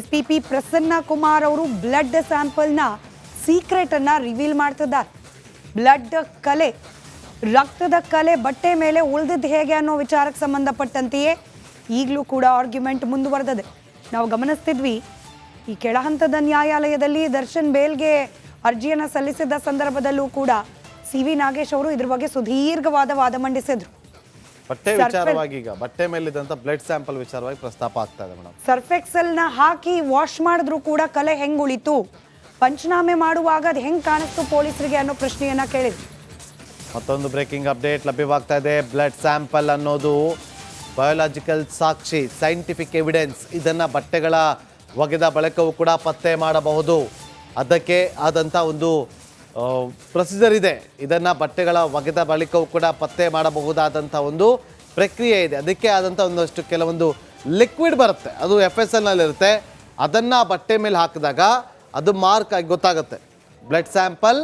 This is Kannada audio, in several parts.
SP ಪ್ರಸನ್ನ ಕುಮಾರ್ ಅವರು ಬ್ಲಡ್ ಸ್ಯಾಂಪಲ್ನ ಸೀಕ್ರೆಟನ್ನು ರಿವೀಲ್ ಮಾಡ್ತಿದ್ದಾರೆ. ಬ್ಲಡ್ ಕಲೆ, ರಕ್ತದ ಕಲೆ ಬಟ್ಟೆ ಮೇಲೆ ಉಳಿದಿದ್ದು ಹೇಗೆ ಅನ್ನೋ ವಿಚಾರಕ್ಕೆ ಸಂಬಂಧಪಟ್ಟಂತೆಯೇ ಈಗಲೂ ಕೂಡ ಆರ್ಗ್ಯುಮೆಂಟ್ ಮುಂದುವರೆದಿದೆ. ನಾವು ಗಮನಿಸ್ತಿದ್ವಿ, ಈ ಕೆಳಹಂತದ ನ್ಯಾಯಾಲಯದಲ್ಲಿ ದರ್ಶನ್ ಬೇಲ್ಗೆ ಅರ್ಜಿಯನ್ನು ಸಲ್ಲಿಸಿದ ಸಂದರ್ಭದಲ್ಲೂ ಕೂಡ CV ನಾಗೇಶ್ ಅವರು ಇದ್ರ ಬಗ್ಗೆ ಸುದೀರ್ಘವಾದ ವಾದ ಮಂಡಿಸಿದ್ರು. ಬಟ್ಟೆ ವಿಚಾರವಾಗಿ ಈಗ ಬಟ್ಟೆ ಮೇಲಿದ್ದಂತ ಬ್ಲಡ್ ಸ್ಯಾಂಪಲ್ ವಿಚಾರವಾಗಿ ಪ್ರಸ್ತಾಪ ಆಗ್ತಾ ಇದೆ ಮೇಡಮ್. ಸರ್ಫೆಕ್ಸಲ್ನ ಹಾಕಿ ವಾಶ್ ಮಾಡಿದ್ರು ಕೂಡ ಕಲೆ ಹೆಂಗ್ ಉಳಿತು, ಪಂಚನಾಮೆ ಮಾಡುವಾಗ ಅದು ಹೆಂಗ್ ಕಾಣಿಸ್ತು ಪೊಲೀಸರಿಗೆ ಅನ್ನೋ ಪ್ರಶ್ನೆಯನ್ನ ಕೇಳಿದ್ರು. ಮತ್ತೊಂದು ಬ್ರೇಕಿಂಗ್ ಅಪ್ಡೇಟ್ ಲಭ್ಯವಾಗ್ತಾ ಇದೆ. ಬ್ಲಡ್ ಸ್ಯಾಂಪಲ್ ಅನ್ನೋದು ಬಯೋಲಾಜಿಕಲ್ ಸಾಕ್ಷಿ, ಸೈಂಟಿಫಿಕ್ ಎವಿಡೆನ್ಸ್. ಇದನ್ನು ಬಟ್ಟೆಗಳ ಒಗೆದ ಬಳಿಕವೂ ಕೂಡ ಪತ್ತೆ ಮಾಡಬಹುದು. ಅದಕ್ಕೆ ಆದಂಥ ಒಂದು ಪ್ರೊಸೀಜರ್ ಇದೆ. ಇದನ್ನು ಬಟ್ಟೆಗಳ ಒಗೆದ ಬಳಿಕವೂ ಕೂಡ ಪತ್ತೆ ಮಾಡಬಹುದಾದಂಥ ಒಂದು ಪ್ರಕ್ರಿಯೆ ಇದೆ. ಅದಕ್ಕೆ ಆದಂಥ ಒಂದಷ್ಟು ಕೆಲವೊಂದು ಲಿಕ್ವಿಡ್ ಬರುತ್ತೆ, ಅದು FSLನಲ್ಲಿರುತ್ತೆ. ಅದನ್ನು ಬಟ್ಟೆ ಮೇಲೆ ಹಾಕಿದಾಗ ಅದು ಮಾರ್ಕ್ ಆಗಿ ಗೊತ್ತಾಗುತ್ತೆ ಬ್ಲಡ್ ಸ್ಯಾಂಪಲ್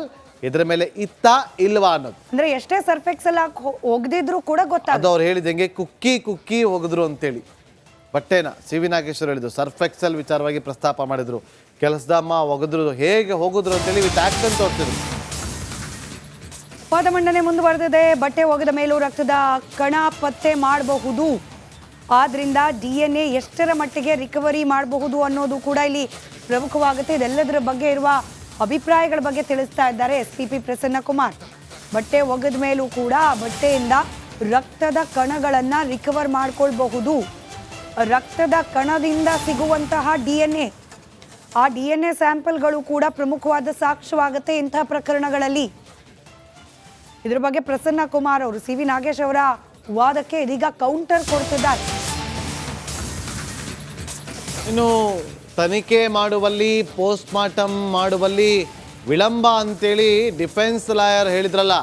ಇದ್ರ ಮೇಲೆ ಇತ್ತ ಇಲ್ವಾ ಅನ್ನೋದು. ಅಂದ್ರೆ ಎಷ್ಟೇ ಸರ್ಫೆಕ್ಸಲ್ ಹಾಕಿ ಒಗ್ದಿದ್ರು ಕೂಡ ಗೊತ್ತಾಗ ಅದು ಅವ್ರು ಹೇಳಿದಂಗೆ ಕುಕ್ಕಿ ಹೋಗಿದ್ರು ಅಂತೇಳಿ ಬಟ್ಟೆನ CV ನಾಗೇಶ್ವರ ಹೇಳಿದ್ರು. ಸರ್ಫೆಕ್ಸಲ್ ವಿಚಾರವಾಗಿ ಪ್ರಸ್ತಾಪ ಮಾಡಿದ್ರು. ಕೆಲಸದಮ್ಮ ಒಗೆದ್ರು, ಹೇಗೆ ಹೋಗಿದ್ರು ಅಂತೇಳಿ ವಿತ್ ಆಕ್ಷನ್ ತೋರಿಸಿದ್ರು. ವಾದ ಮಂಡನೆ ಮುಂದುವರೆದಿದೆ. ಬಟ್ಟೆ ಒಗೆದ ಮೇಲೂ ರಕ್ತದ ಕಣ ಪತ್ತೆ ಮಾಡಬಹುದು, ಆದ್ರಿಂದ DNA ಎಷ್ಟರ ಮಟ್ಟಿಗೆ ರಿಕವರಿ ಮಾಡಬಹುದು ಅನ್ನೋದು ಕೂಡ ಇಲ್ಲಿ ಪ್ರಮುಖವಾಗುತ್ತೆ. ಇದೆಲ್ಲದರ ಬಗ್ಗೆ ಇರುವ ಅಭಿಪ್ರಾಯಗಳ ಬಗ್ಗೆ ತಿಳಿಸ್ತಾ ಇದ್ದಾರೆ SP ಪ್ರಸನ್ನ ಕುಮಾರ್. ಬಟ್ಟೆ ಒಗೆದ ಮೇಲೂ ಕೂಡ ಬಟ್ಟೆಯಿಂದ ರಕ್ತದ ಕಣಗಳನ್ನು ರಿಕವರ್ ಮಾಡ್ಕೊಳ್ಬಹುದು. ರಕ್ತದ ಕಣದಿಂದ ಸಿಗುವಂತಹ DNA, ಆ DNA ಸ್ಯಾಂಪಲ್ಗಳು ಕೂಡ ಪ್ರಮುಖವಾದ ಸಾಕ್ಷ್ಯವಾಗುತ್ತೆ ಇಂತಹ ಪ್ರಕರಣಗಳಲ್ಲಿ. ಇದ್ರ ಬಗ್ಗೆ ಪ್ರಸನ್ನ ಕುಮಾರ್ ಅವರು CV ನಾಗೇಶ್ ಅವರ ವಾದಕ್ಕೆ ಇದೀಗ ಕೌಂಟರ್ ಕೊಡ್ತಿದ್ದಾರೆ. ಇನ್ನು ತನಿಖೆ ಮಾಡುವಲ್ಲಿ, ಪೋಸ್ಟ್ ಮಾರ್ಟಮ್ ಮಾಡುವಲ್ಲಿ ವಿಳಂಬ ಅಂತೇಳಿ ಡಿಫೆನ್ಸ್ ಲಾಯರ್ ಹೇಳಿದ್ರಲ್ಲ,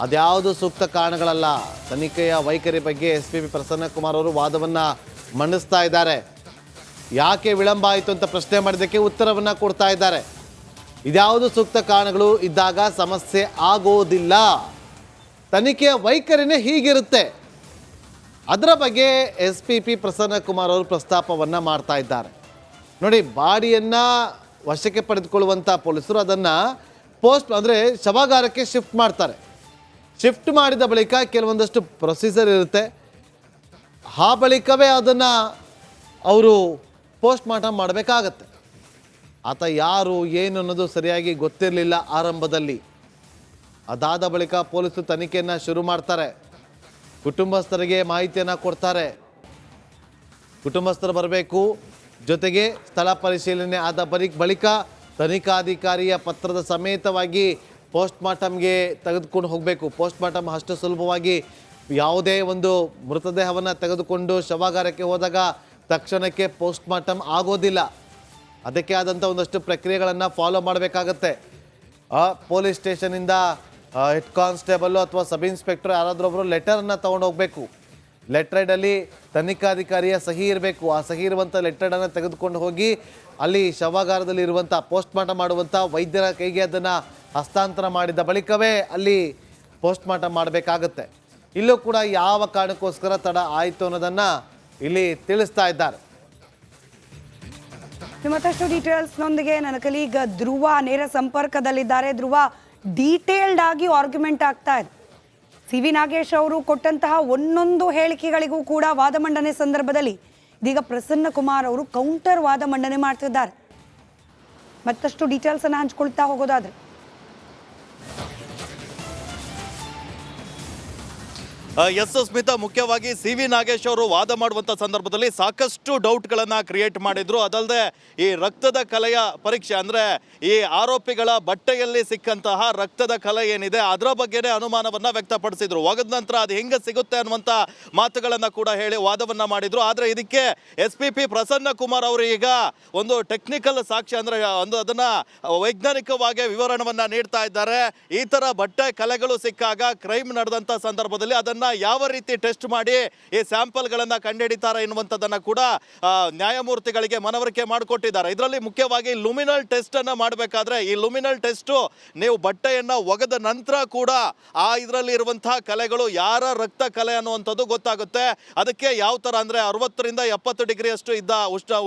ಅದ್ಯಾವುದು ಸೂಕ್ತ ಕಾರಣಗಳಲ್ಲ. ತನಿಖೆಯ ವೈಖರಿ ಬಗ್ಗೆ SP ಪ್ರಸನ್ನ ಕುಮಾರ್ ಅವರು ವಾದವನ್ನು ಮಂಡಿಸ್ತಾ ಇದ್ದಾರೆ. ಯಾಕೆ ವಿಳಂಬ ಆಯಿತು ಅಂತ ಪ್ರಶ್ನೆ ಮಾಡಿದ್ದಕ್ಕೆ ಉತ್ತರವನ್ನು ಕೊಡ್ತಾ ಇದ್ದಾರೆ. ಇದ್ಯಾವುದು ಸೂಕ್ತ ಕಾರಣಗಳು ಇದ್ದಾಗ ಸಮಸ್ಯೆ ಆಗೋದಿಲ್ಲ. ತನಿಖೆಯ ವೈಖರಿನೇ ಹೀಗಿರುತ್ತೆ. ಅದರ ಬಗ್ಗೆ SP ಪ್ರಸನ್ನ ಕುಮಾರ್ ಅವರು ಪ್ರಸ್ತಾಪವನ್ನು ಮಾಡ್ತಾ ಇದ್ದಾರೆ. ನೋಡಿ, ಬಾಡಿಯನ್ನು ವಶಕ್ಕೆ ಪಡೆದುಕೊಳ್ಳುವಂಥ ಪೊಲೀಸರು ಅದನ್ನು ಪೋಸ್ಟ್ ಅಂದರೆ ಶವಾಗಾರಕ್ಕೆ ಶಿಫ್ಟ್ ಮಾಡ್ತಾರೆ. ಶಿಫ್ಟ್ ಮಾಡಿದ ಬಳಿಕ ಕೆಲವೊಂದಷ್ಟು ಪ್ರೊಸೀಜರ್ ಇರುತ್ತೆ. ಆ ಬಳಿಕವೇ ಅದನ್ನು ಅವರು ಪೋಸ್ಟ್ ಮಾರ್ಟಮ್ ಮಾಡಬೇಕಾಗತ್ತೆ. ಆತ ಯಾರು ಏನು ಅನ್ನೋದು ಸರಿಯಾಗಿ ಗೊತ್ತಿರಲಿಲ್ಲ ಆರಂಭದಲ್ಲಿ. ಅದಾದ ಬಳಿಕ ಪೊಲೀಸರು ತನಿಖೆಯನ್ನು ಶುರು ಮಾಡ್ತಾರೆ. ಕುಟುಂಬಸ್ಥರಿಗೆ ಮಾಹಿತಿಯನ್ನು ಕೊಡ್ತಾರೆ. ಕುಟುಂಬಸ್ಥರು ಬರಬೇಕು, ಜೊತೆಗೆ ಸ್ಥಳ ಪರಿಶೀಲನೆ ಆದ ಬಳಿಕ ತನಿಖಾಧಿಕಾರಿಯ ಪತ್ರದ ಸಮೇತವಾಗಿ ಪೋಸ್ಟ್ ಮಾರ್ಟಮ್ಗೆ ತೆಗೆದುಕೊಂಡು ಹೋಗಬೇಕು. ಪೋಸ್ಟ್ ಮಾರ್ಟಮ್ ಅಷ್ಟು ಸುಲಭವಾಗಿ ಯಾವುದೇ ಒಂದು ಮೃತದೇಹವನ್ನು ತೆಗೆದುಕೊಂಡು ಶವಾಗಾರಕ್ಕೆ ಹೋದಾಗ ತಕ್ಷಣಕ್ಕೆ ಪೋಸ್ಟ್ ಮಾರ್ಟಮ್ ಆಗೋದಿಲ್ಲ. ಅದಕ್ಕೆ ಆದಂಥ ಒಂದಷ್ಟು ಪ್ರಕ್ರಿಯೆಗಳನ್ನು ಫಾಲೋ ಮಾಡಬೇಕಾಗತ್ತೆ. ಪೊಲೀಸ್ ಸ್ಟೇಷನಿಂದ ಹೆಡ್ ಕಾನ್ಸ್ಟೇಬಲ್ಲು ಅಥವಾ ಸಬ್ ಇನ್ಸ್ಪೆಕ್ಟರ್ ಯಾರಾದರೂ ಒಬ್ಬರು ಲೆಟರನ್ನು ತೊಗೊಂಡು ಹೋಗಬೇಕು. ಲೆಟ್ರೈಡಲ್ಲಿ ತನಿಖಾಧಿಕಾರಿಯ ಸಹಿ ಇರಬೇಕು. ಆ ಸಹಿ ಇರುವಂಥ ಲೆಟ್ರೈಡನ್ನು ತೆಗೆದುಕೊಂಡು ಹೋಗಿ ಅಲ್ಲಿ ಶವಾಗಾರದಲ್ಲಿ ಇರುವಂಥ ಪೋಸ್ಟ್ ಮಾರ್ಟಮ್ ಮಾಡುವಂಥ ವೈದ್ಯರ ಕೈಗೆ ಅದನ್ನು ಹಸ್ತಾಂತರ ಮಾಡಿದ ಬಳಿಕವೇ ಅಲ್ಲಿ ಪೋಸ್ಟ್ ಮಾರ್ಟಮ್ ಮಾಡಬೇಕಾಗತ್ತೆ. ಇಲ್ಲೂ ಕೂಡ ಯಾವ ಕಾರಣಕ್ಕೋಸ್ಕರ ತಡ ಆಯಿತು ಅನ್ನೋದನ್ನು ಇಲ್ಲಿ ತಿಳಿಸ್ತಾ ಇದ್ದಾರೆ. ಮತ್ತಷ್ಟು ಡೀಟೇಲ್ಸ್ನೊಂದಿಗೆ ನನ್ನ ಕಲೀಗ್ ಧ್ರುವ ನೇರ ಸಂಪರ್ಕದಲ್ಲಿದ್ದಾರೆ. ಧ್ರುವ, ಡೀಟೇಲ್ಡ್ ಆಗಿ ಆರ್ಗ್ಯುಮೆಂಟ್ ಆಗ್ತಾ ಇದೆ. CV ನಾಗೇಶ್ ಅವರು ಕೊಟ್ಟಂತಹ ಒಂದೊಂದು ಹೇಳಿಕೆಗಳಿಗೂ ಕೂಡ ವಾದ ಮಂಡನೆ ಸಂದರ್ಭದಲ್ಲಿ ಇದೀಗ ಪ್ರಸನ್ನ ಕುಮಾರ್ ಅವರು ಕೌಂಟರ್ ವಾದ ಮಂಡನೆ ಮಾಡ್ತಿದ್ದಾರೆ. ಮತ್ತಷ್ಟು ಡೀಟೇಲ್ಸ್ ಅನ್ನು ಹಂಚ್ಕೊಳ್ತಾ ಹೋಗೋದಾದ್ರೆ ಎಸ್ ಸ್ಮಿತಾ, ಮುಖ್ಯವಾಗಿ CV ನಾಗೇಶ್ ಅವರು ವಾದ ಮಾಡುವಂಥ ಸಂದರ್ಭದಲ್ಲಿ ಸಾಕಷ್ಟು ಡೌಟ್ಗಳನ್ನು ಕ್ರಿಯೇಟ್ ಮಾಡಿದ್ರು. ಅದಲ್ಲದೆ ಈ ರಕ್ತದ ಕಲೆಯ ಪರೀಕ್ಷೆ ಅಂದರೆ ಈ ಆರೋಪಿಗಳ ಬಟ್ಟೆಯಲ್ಲಿ ಸಿಕ್ಕಂತಹ ರಕ್ತದ ಕಲೆ ಏನಿದೆ ಅದರ ಬಗ್ಗೆನೇ ಅನುಮಾನವನ್ನು ವ್ಯಕ್ತಪಡಿಸಿದ್ರು. ಒಗೆದ ನಂತರ ಅದು ಹೆಂಗೆ ಸಿಗುತ್ತೆ ಅನ್ನುವಂಥ ಮಾತುಗಳನ್ನು ಕೂಡ ಹೇಳಿ ವಾದವನ್ನು ಮಾಡಿದ್ರು. ಆದರೆ ಇದಕ್ಕೆ SP ಪ್ರಸನ್ನ ಕುಮಾರ್ ಅವರು ಈಗ ಒಂದು ಟೆಕ್ನಿಕಲ್ ಸಾಕ್ಷ್ಯ ಅಂದರೆ ಒಂದು ಅದನ್ನು ವೈಜ್ಞಾನಿಕವಾಗಿ ವಿವರಣವನ್ನು ನೀಡ್ತಾ ಇದ್ದಾರೆ. ಈ ಥರ ಬಟ್ಟೆ ಕಲೆಗಳು ಸಿಕ್ಕಾಗ ಕ್ರೈಮ್ ನಡೆದಂಥ ಸಂದರ್ಭದಲ್ಲಿ ಅದನ್ನು ಯಾವ ರೀತಿ ಟೆಸ್ಟ್ ಮಾಡಿ ಈ ಸ್ಯಾಂಪಲ್ಗಳನ್ನು ಕಂಡುಹಿಡಿತಾರೆ ಎನ್ನುವಂಥದ್ದನ್ನು ಕೂಡ ನ್ಯಾಯಮೂರ್ತಿಗಳಿಗೆ ಮನವರಿಕೆ ಮಾಡಿಕೊಟ್ಟಿದ್ದಾರೆ. ಇದರಲ್ಲಿ ಮುಖ್ಯವಾಗಿ ಲುಮಿನಲ್ ಟೆಸ್ಟ್ ಅನ್ನು ಮಾಡಬೇಕಾದ್ರೆ ಈ ಲುಮಿನಲ್ ಟೆಸ್ಟ್ ನೀವು ಬಟ್ಟೆಯನ್ನು ಒಗೆದ ನಂತರ ಕೂಡ ಇದರಲ್ಲಿ ಇರುವಂತಹ ಕಲೆಗಳು ಯಾರ ರಕ್ತ ಕಲೆ ಅನ್ನುವಂಥದ್ದು ಗೊತ್ತಾಗುತ್ತೆ. ಅದಕ್ಕೆ ಯಾವ ತರ ಅಂದ್ರೆ 60ರಿಂದ 70 ಡಿಗ್ರಿ ಅಷ್ಟು ಇದ್ದ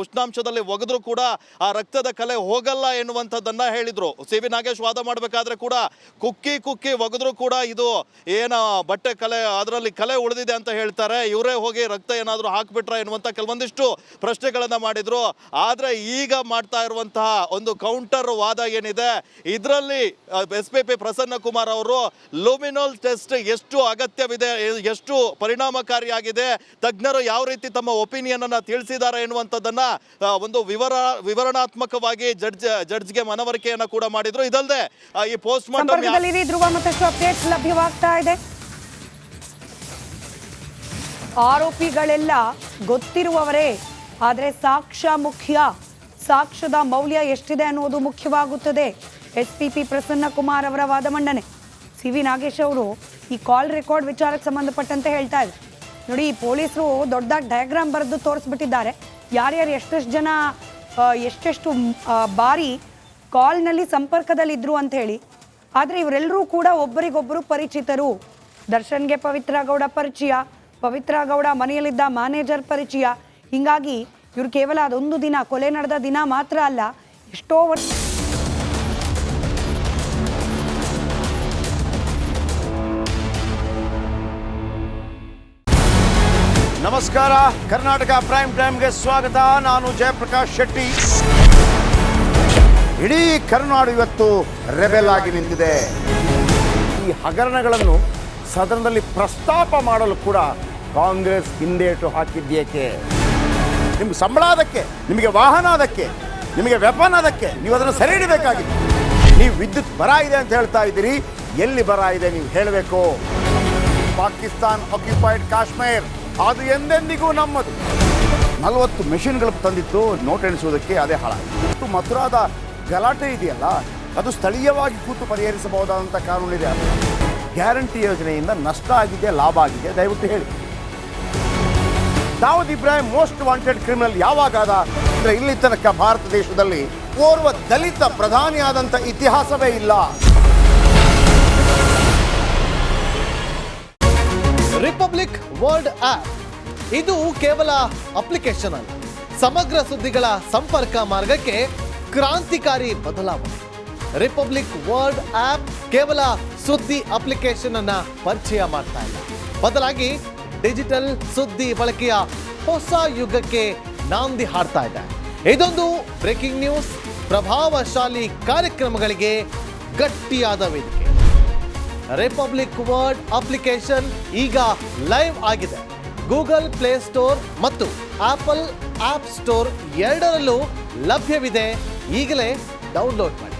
ಉಷ್ಣಾಂಶದಲ್ಲಿ ಒಗೆದ್ರೂ ಕೂಡ ಆ ರಕ್ತದ ಕಲೆ ಹೋಗಲ್ಲ ಎನ್ನುವಂಥದ್ದನ್ನ ಹೇಳಿದ್ರು. ಸಿ.ವಿ. ನಾಗೇಶ್ ವಾದ ಮಾಡಬೇಕಾದ್ರೆ ಕೂಡ ಕುಕ್ಕಿ ಒಗೆದ್ರೂ ಕೂಡ ಇದು ಏನ ಬಟ್ಟೆ ಕಲೆ ಅದರಲ್ಲಿ ಕಲೆ ಉಳಿದಿದೆ ಅಂತ ಹೇಳ್ತಾರೆ, ಇವರೇ ಹೋಗಿ ರಕ್ತ ಏನಾದರೂ ಹಾಕ್ಬಿಟ್ರ ಎನ್ನುವಂಥ ಕೆಲವೊಂದಿಷ್ಟು ಪ್ರಶ್ನೆಗಳನ್ನ ಮಾಡಿದ್ರು. ಆದ್ರೆ ಈಗ ಮಾಡ್ತಾ ಇರುವಂತಹ ಒಂದು ಕೌಂಟರ್ ವಾದ ಏನಿದೆ, ಇದರಲ್ಲಿ SPP ಪ್ರಸನ್ನ ಕುಮಾರ್ ಅವರು ಲುಮಿನಲ್ ಟೆಸ್ಟ್ ಎಷ್ಟು ಅಗತ್ಯವಿದೆ, ಎಷ್ಟು ಪರಿಣಾಮಕಾರಿಯಾಗಿದೆ, ತಜ್ಞರು ಯಾವ ರೀತಿ ತಮ್ಮ ಒಪಿನಿಯನ್ ಅನ್ನ ತಿಳಿಸಿದ್ದಾರೆ ಎನ್ನುವಂಥದ್ದನ್ನ ಒಂದು ವಿವರಣಾತ್ಮಕವಾಗಿ ಜಡ್ಜ್ಗೆ ಮನವರಿಕೆಯನ್ನ ಕೂಡ ಮಾಡಿದ್ರು. ಇದಲ್ಲದೆ ಈ ಪೋಸ್ಟ್ ಮಾರ್ಟಮ್ ಧ್ರುವ ಮತ್ತಷ್ಟು ಅಪ್ಡೇಟ್ಸ್ ಲಭ್ಯವಾಗ್ತಾ ಇದೆ. ಆರೋಪಿಗಳೆಲ್ಲ ಗೊತ್ತಿರುವವರೇ, ಆದರೆ ಸಾಕ್ಷ್ಯ ಮುಖ್ಯ. ಸಾಕ್ಷ್ಯದ ಮೌಲ್ಯ ಎಷ್ಟಿದೆ ಅನ್ನೋದು ಮುಖ್ಯವಾಗುತ್ತದೆ. SPP ಪ್ರಸನ್ನ ಕುಮಾರ್ ಅವರ ವಾದ ಮಂಡನೆ. ಸಿ.ವಿ. ನಾಗೇಶ್ ಅವರು ಈ ಕಾಲ್ ರೆಕಾರ್ಡ್ ವಿಚಾರಕ್ಕೆ ಸಂಬಂಧಪಟ್ಟಂತೆ ಹೇಳ್ತಾ ಇದ್ದಾರೆ. ನೋಡಿ, ಪೊಲೀಸರು ದೊಡ್ಡದಾಗಿ ಡಯಾಗ್ರಾಮ್ ಬರೆದು ತೋರಿಸ್ಬಿಟ್ಟಿದ್ದಾರೆ, ಯಾರ್ಯಾರು ಎಷ್ಟೆಷ್ಟು ಜನ ಎಷ್ಟೆಷ್ಟು ಬಾರಿ ಕಾಲ್ನಲ್ಲಿ ಸಂಪರ್ಕದಲ್ಲಿದ್ದರು ಅಂತ ಹೇಳಿ. ಆದರೆ ಇವರೆಲ್ಲರೂ ಕೂಡ ಒಬ್ಬರಿಗೊಬ್ಬರು ಪರಿಚಿತರು. ದರ್ಶನ್ಗೆ ಪವಿತ್ರ ಗೌಡ ಪರಿಚಯ, ಪವಿತ್ರ ಗೌಡ ಮನೆಯಲ್ಲಿದ್ದ ಮ್ಯಾನೇಜರ್ ಪರಿಚಯ. ಹೀಗಾಗಿ ಇವರು ಕೇವಲ ಅದೊಂದು ದಿನ, ಕೊಲೆ ನಡೆದ ದಿನ ಮಾತ್ರ ಅಲ್ಲ, ಎಷ್ಟೋ ವರ್ಷ. ನಮಸ್ಕಾರ, ಕರ್ನಾಟಕ ಪ್ರೈಮ್ ಟೈಮ್ಗೆ ಸ್ವಾಗತ. ನಾನು ಜಯಪ್ರಕಾಶ್ ಶೆಟ್ಟಿ. ಇಡೀ ಕರ್ನಾಡು ಇವತ್ತು ರೆಬೆಲ್ ಆಗಿ ನಿಂತಿದೆ. ಈ ಹಗರಣಗಳನ್ನು ಸದನದಲ್ಲಿ ಪ್ರಸ್ತಾಪ ಮಾಡಲು ಕೂಡ ಕಾಂಗ್ರೆಸ್ ಹಿಂದೇಟು ಹಾಕಿದ್ದೇಕೆ? ನಿಮ್ಗೆ ಸಂಬಳ ಅದಕ್ಕೆ, ನಿಮಗೆ ವಾಹನ ಅದಕ್ಕೆ, ನಿಮಗೆ ವೆಪನ್ ಅದಕ್ಕೆ, ನೀವು ಅದನ್ನು ಸೆರೆ ಹಿಡಿಬೇಕಾಗಿತ್ತು. ನೀವು ವಿದ್ಯುತ್ ಬರ ಇದೆ ಅಂತ ಹೇಳ್ತಾ ಇದ್ದೀರಿ, ಎಲ್ಲಿ ಬರ ಇದೆ ನೀವು ಹೇಳಬೇಕು. ಪಾಕಿಸ್ತಾನ್ ಆಕ್ಯುಪೈಡ್ ಕಾಶ್ಮೀರ್ ಅದು ಎಂದೆಂದಿಗೂ ನಮ್ಮದು. 40 ಮೆಷಿನ್ಗಳು ತಂದಿತ್ತು ನೋಟ್ ಎಣಿಸುವುದಕ್ಕೆ, ಅದೇ ಹಾಳಾಯಿತು. ಮಥುರಾದ ಗಲಾಟೆ ಇದೆಯಲ್ಲ, ಅದು ಸ್ಥಳೀಯವಾಗಿ ಕೂತು ಪರಿಹರಿಸಬಹುದಾದಂಥ ಕಾನೂನಿದೆ. ಗ್ಯಾರಂಟಿ ಯೋಜನೆಯಿಂದ ನಷ್ಟ ಆಗಿದೆ, ಲಾಭ ಆಗಿದೆ, ದಯವಿಟ್ಟು ಹೇಳಿ. Dawood Ibrahim most wanted criminal ಯಾವಾಗಾದ ಅಂದರೆ ಇಲ್ಲಿ ತನಕ ಭಾರತ ದೇಶದಲ್ಲಿ ಓರ್ವ ದಲಿತ ಪ್ರಧಾನಿಯಾದಂಥ ಇತಿಹಾಸವೇ ಇಲ್ಲ. ರಿಪಬ್ಲಿಕ್ ವರ್ಲ್ಡ್ ಆಪ್ ಇದು ಕೇವಲ ಅಪ್ಲಿಕೇಶನ್ ಅಲ್ಲ, ಸಮಗ್ರ ಸುದ್ದಿಗಳ ಸಂಪರ್ಕ ಮಾರ್ಗಕ್ಕೆ ಕ್ರಾಂತಿಕಾರಿ ಬದಲಾವಣೆ. ರಿಪಬ್ಲಿಕ್ ವರ್ಲ್ಡ್ ಆಪ್ ಕೇವಲ ಸುದ್ದಿ ಅಪ್ಲಿಕೇಶನ್ ಅನ್ನ ಪರಿಚಯ ಮಾಡ್ತಾ ಇಲ್ಲ, ಬದಲಾಗಿ ಡಿಜಿಟಲ್ ಸುದ್ದಿ ಬಳಕೆಯ ಹೊಸ ಯುಗಕ್ಕೆ ನಾಂದಿ ಹಾಡ್ತಾ ಇದೆ. ಇದೊಂದು ಬ್ರೇಕಿಂಗ್ ನ್ಯೂಸ್, ಪ್ರಭಾವಶಾಲಿ ಕಾರ್ಯಕ್ರಮಗಳಿಗೆ ಗಟ್ಟಿಯಾದ ವೇದಿಕೆ. ರಿಪಬ್ಲಿಕ್ ವರ್ಲ್ಡ್ ಅಪ್ಲಿಕೇಶನ್ ಈಗ ಲೈವ್ ಆಗಿದೆ. ಗೂಗಲ್ ಪ್ಲೇ ಸ್ಟೋರ್ ಮತ್ತು ಆಪಲ್ ಆಪ್ ಸ್ಟೋರ್ ಎರಡರಲ್ಲೂ ಲಭ್ಯವಿದೆ. ಈಗಲೇ ಡೌನ್ಲೋಡ್ ಮಾಡಿ.